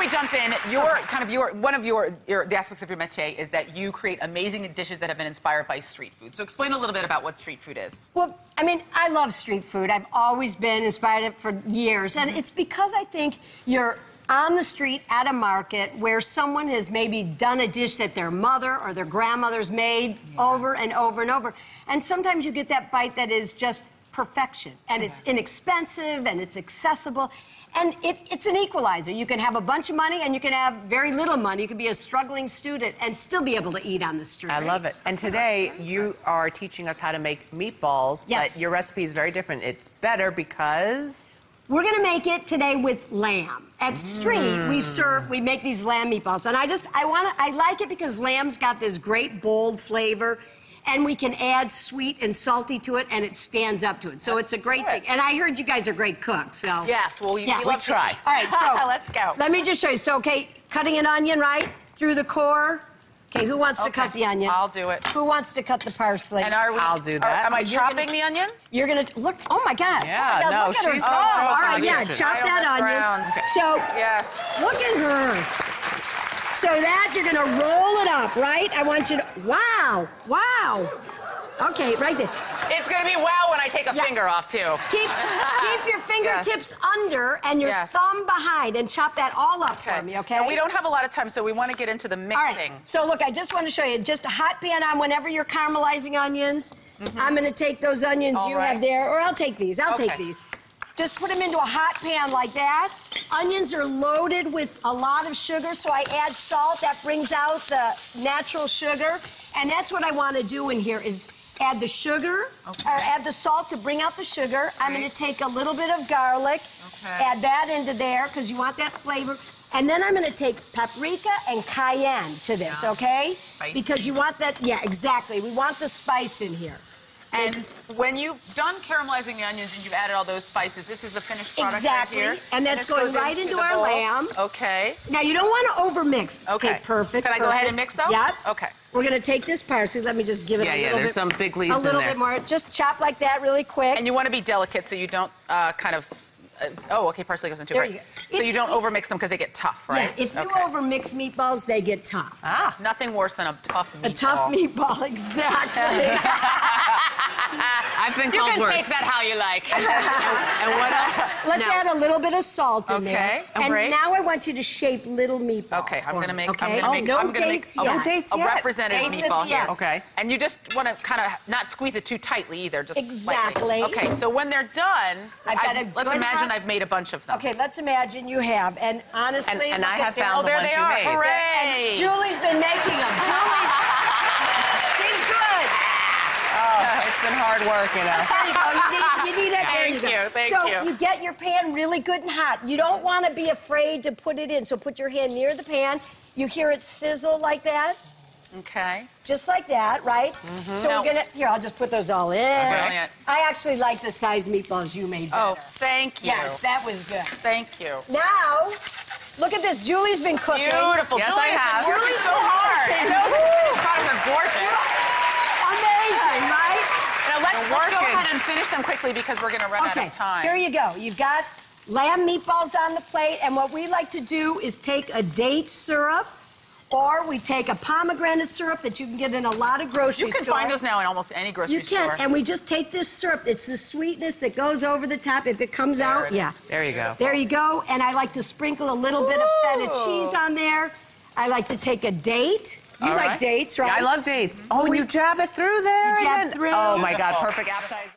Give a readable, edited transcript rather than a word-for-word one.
we jump in, one of the aspects of your métier is that you create amazing dishes that have been inspired by street food. So explain a little bit about what street food is. Well, I mean, I love street food. I've always been inspired for years, and it's because I think you're on the street at a market where someone has maybe done a dish that their mother or their grandmother's made over and over and over. And sometimes you get that bite that is just perfection, and it's inexpensive and it's accessible. And it's an equalizer. You can have a bunch of money and you can have very little money. You can be a struggling student and still be able to eat on the street. I love it. And today you are teaching us how to make meatballs, but your recipe is very different. It's better because... We're gonna make it today with lamb. At Street, we make these lamb meatballs. And I like it because lamb's got this great bold flavor, and we can add sweet and salty to it, and it stands up to it. So it's a great thing. And I heard you guys are great cooks, so. Yes, well, we love to try. All right, so. Let's go. Let me just show you. So, okay, cutting an onion, right? Through the core. Okay, who wants to cut the onion? I'll do it. Who wants to cut the parsley? And I'll do that. Am I chopping the onion? You're gonna, look, oh my God. Yeah, oh my God, no, look at her. she's Oh, not all right, yeah, chopping. chop that onion. Okay. So, yes. Look at her. So that, you're gonna roll it up, right? I want you to, wow. Okay, right there. It's gonna be wow when I take a finger off, too. Keep your fingertips under and your thumb behind, and chop that all up for me, okay? And we don't have a lot of time, so we want to get into the mixing. All right. So look, I just want to show you, just a hot pan on whenever you're caramelizing onions. I'm gonna take those onions you have there, or I'll take these, I'll take these. Just put them into a hot pan like that. Onions are loaded with a lot of sugar, so I add salt. That brings out the natural sugar. And that's what I want to do in here is add the sugar, or add the salt to bring out the sugar. I'm going to take a little bit of garlic, add that into there, because you want that flavor. And then I'm going to take paprika and cayenne to this, okay? Spicy. Because you want that, exactly. We want the spice in here. And when you've done caramelizing the onions and you've added all those spices, this is the finished product right here. And that's going right into our lamb. Okay. Now, you don't want to overmix. Okay, perfect. Can I go ahead and mix, though? Yep. Okay. We're going to take this parsley. Let me just give it a little bit. There's some big leaves in there. A little bit more. Just chop like that really quick. And you want to be delicate so you don't kind of... parsley goes into it. There you go. So you don't overmix them because they get tough, right? Yeah, if you overmix meatballs, they get tough. Nothing worse than a tough meatball. A tough meatball, exactly. I've been called worse. You can take that how you like. And what else? Let's add a little bit of salt in there. And now I want you to shape little meatballs. Okay, I'm going to make no dates yet. A representative meatball here. Okay. And you just want to kind of not squeeze it too tightly either, just exactly. lightly. Okay, so when they're done, let's imagine I've made a bunch of them. Okay, let's imagine you have. And honestly, and I have found the ones you made. Hooray! And Julie's been making them. She's good. Oh, it's been hard work, you know. There you go. You need it. Thank you. So you get your pan really good and hot. You don't want to be afraid to put it in. So put your hand near the pan. You hear it sizzle like that. Okay. Just like that, right? So we're gonna, here, I'll just put those all in. Brilliant. I actually like the size meatballs you made better. Oh, thank you. Yes, that was good. Thank you. Now, look at this. Julie's been cooking. Beautiful. Yes, I have. Julie's so hard. Those products are gorgeous. Amazing, right? Now let's go ahead and finish them quickly because we're going to run out of time. Here you go. You've got lamb meatballs on the plate, and what we like to do is take a date syrup, or we take a pomegranate syrup that you can get in a lot of grocery stores. You can find those now in almost any grocery store. You can, and we just take this syrup. It's the sweetness that goes over the top. If it comes out, There you go. There you go. And I like to sprinkle a little bit of feta cheese on there. I like to take a date. You like dates, right? Yeah, I love dates. Oh, and you jab it through there? You jab through. Oh, my God, perfect appetizer.